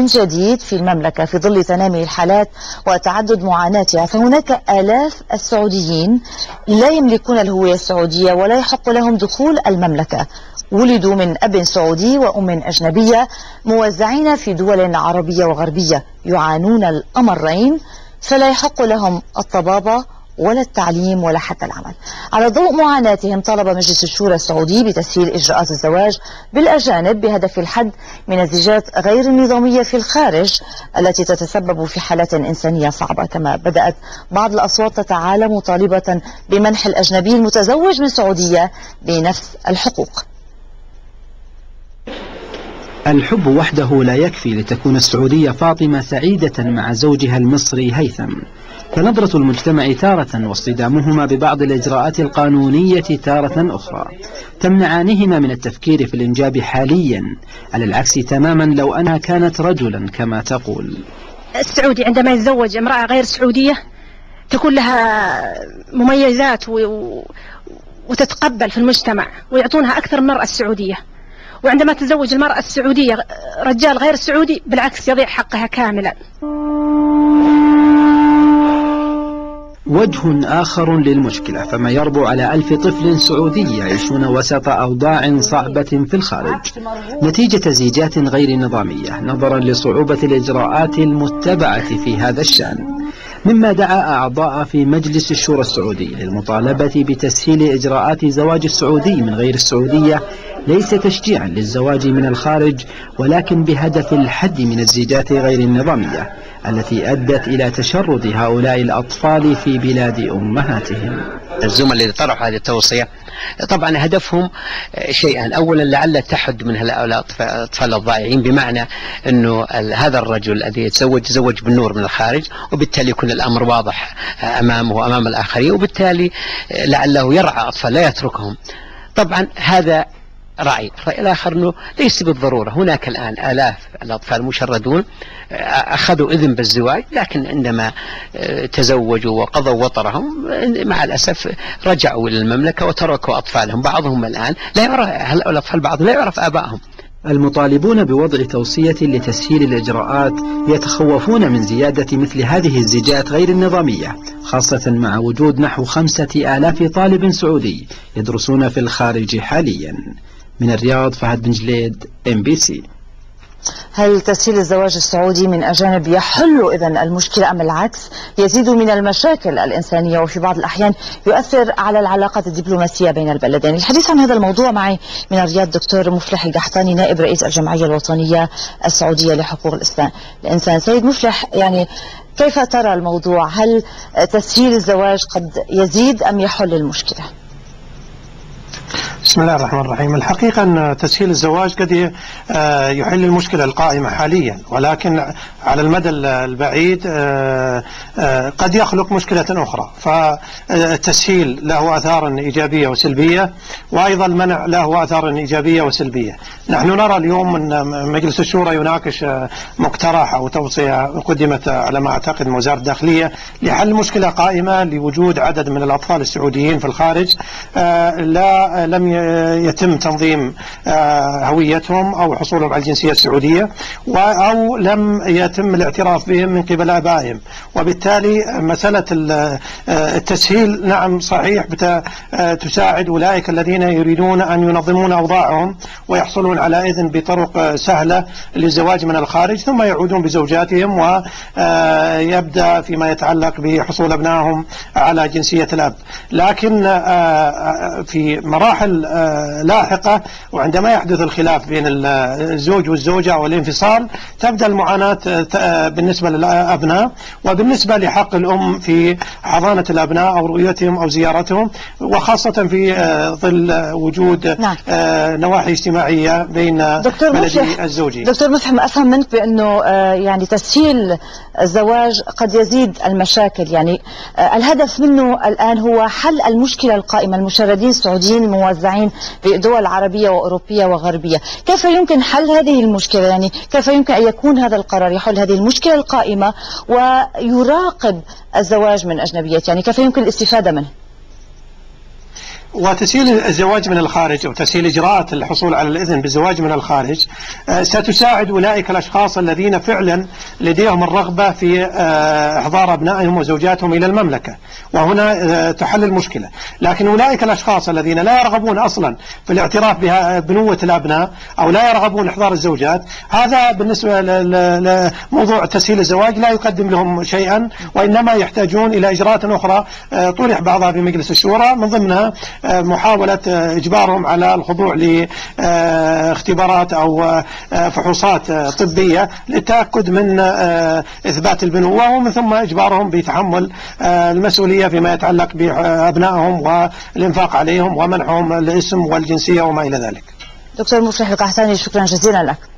جديد في المملكة في ظل تنامي الحالات وتعدد معاناتها، فهناك آلاف السعوديين لا يملكون الهوية السعودية ولا يحق لهم دخول المملكة، ولدوا من أب سعودي وأم أجنبية موزعين في دول عربية وغربية، يعانون الأمرين، فلا يحق لهم الطبابة ولا التعليم ولا حتى العمل. على ضوء معاناتهم طلب مجلس الشورى السعودي بتسهيل إجراءات الزواج بالأجانب بهدف الحد من الزيجات غير النظامية في الخارج التي تتسبب في حالات إنسانية صعبة. كما بدأت بعض الأصوات تتعالى مطالبة بمنح الأجنبي المتزوج من سعودية بنفس الحقوق. الحب وحده لا يكفي لتكون السعودية فاطمة سعيدة مع زوجها المصري هيثم، فنظرة المجتمع تارة واصطدامهما ببعض الإجراءات القانونية تارة أخرى تمنعانهما من التفكير في الإنجاب حاليا، على العكس تماما لو أنها كانت رجلا كما تقول. السعودي عندما يتزوج امرأة غير سعودية تكون لها مميزات وتتقبل في المجتمع ويعطونها أكثر من المرأة السعودية، وعندما تتزوج المرأة السعودية رجال غير سعودي بالعكس يضيع حقها كاملا. وجه آخر للمشكلة فما يربو على 1000 طفل سعودي يعيشون وسط أوضاع صعبة في الخارج نتيجة زيجات غير نظامية نظرا لصعوبة الإجراءات المتبعة في هذا الشأن، مما دعا أعضاء في مجلس الشورى السعودي للمطالبة بتسهيل إجراءات زواج السعودي من غير السعودية، ليس تشجيعا للزواج من الخارج ولكن بهدف الحد من الزيجات غير النظامية التي أدت إلى تشرد هؤلاء الأطفال في بلاد أمهاتهم. الزملاء الذين طرحوا هذه التوصية طبعا هدفهم شيئا، أولا لعل تحد من هؤلاء الأطفال الضائعين، بمعنى أنه هذا الرجل الذي يتزوج بالنور من الخارج وبالتالي يكون الأمر واضح أمامه وأمام الآخرين، وبالتالي لعله يرعى أطفال لا يتركهم. طبعا هذا رأي. الرأي الآخر أنه ليس بالضرورة، هناك الآن آلاف الأطفال مشردون أخذوا إذن بالزواج، لكن عندما تزوجوا وقضوا وطرهم مع الأسف رجعوا إلى المملكة وتركوا أطفالهم. بعضهم الآن لا يعرف الأطفال، بعضهم لا يعرف آبائهم. المطالبون بوضع توصية لتسهيل الإجراءات يتخوفون من زيادة مثل هذه الزيجات غير النظامية، خاصة مع وجود نحو 5000 طالب سعودي يدرسون في الخارج حاليا. من الرياض فهد بن جليد MBC. هل تسهيل الزواج السعودي من أجانب يحل إذن المشكلة أم العكس يزيد من المشاكل الإنسانية وفي بعض الأحيان يؤثر على العلاقات الدبلوماسية بين البلدين؟ الحديث عن هذا الموضوع معي من الرياض دكتور مفلح القحطاني نائب رئيس الجمعية الوطنية السعودية لحقوق الإنسان. سيد مفلح، يعني كيف ترى الموضوع؟ هل تسهيل الزواج قد يزيد أم يحل المشكلة؟ بسم الله الرحمن الرحيم. الحقيقة أن تسهيل الزواج قد يحل المشكلة القائمة حاليا، ولكن على المدى البعيد قد يخلق مشكلة أخرى. فالتسهيل له آثار إيجابية وسلبية، وأيضا المنع له آثار إيجابية وسلبية. نحن نرى اليوم أن مجلس الشورى يناقش مقترح أو توصية قدمت على ما أعتقد من وزارة الداخلية لحل مشكلة قائمة لوجود عدد من الأطفال السعوديين في الخارج لم يتم تنظيم هويتهم أو حصولهم على الجنسية السعودية، أو لم يتم الاعتراف بهم من قبل آبائهم. وبالتالي مسألة التسهيل نعم صحيح تساعد أولئك الذين يريدون أن ينظمون أوضاعهم ويحصلون على إذن بطرق سهلة للزواج من الخارج، ثم يعودون بزوجاتهم ويبدأ فيما يتعلق بحصول أبنائهم على جنسية الأب. لكن في مراحل لاحقة وعندما يحدث الخلاف بين الزوج والزوجة أو الانفصال تبدأ المعاناة بالنسبة للأبناء، وبالنسبة لحق الأم في حضانة الأبناء أو رؤيتهم أو زيارتهم، وخاصة في ظل وجود نواحي اجتماعية بين بلدي الزوجي. دكتور مفهم، أفهم منك بأنه يعني تسهيل الزواج قد يزيد المشاكل، يعني الهدف منه الآن هو حل المشكلة القائمة، المشردين السعوديين الموزعين في دول عربية وأوروبية وغربية. كيف يمكن حل هذه المشكلة؟ يعني كيف يمكن أن يكون هذا القرار يحل هذه المشكلة القائمة ويراقب الزواج من أجنبيات؟ يعني كيف يمكن الاستفادة منه؟ وتسهيل الزواج من الخارج أو تسهيل إجراءات الحصول على الإذن بالزواج من الخارج ستساعد أولئك الأشخاص الذين فعلا لديهم الرغبة في إحضار أبنائهم وزوجاتهم إلى المملكة، وهنا تحل المشكلة. لكن أولئك الأشخاص الذين لا يرغبون أصلا في الاعتراف ببنوة الأبناء أو لا يرغبون إحضار الزوجات، هذا بالنسبة لموضوع تسهيل الزواج لا يقدم لهم شيئا، وإنما يحتاجون إلى إجراءات أخرى طرح بعضها في مجلس الشورى، من ضمنها محاولة إجبارهم على الخضوع لاختبارات أو فحوصات طبية للتأكد من إثبات البنوة، ومن ثم إجبارهم بتحمل المسؤولية فيما يتعلق بأبنائهم والإنفاق عليهم ومنحهم الاسم والجنسية وما إلى ذلك. دكتور مفلح القحطاني، شكرا جزيلا لك.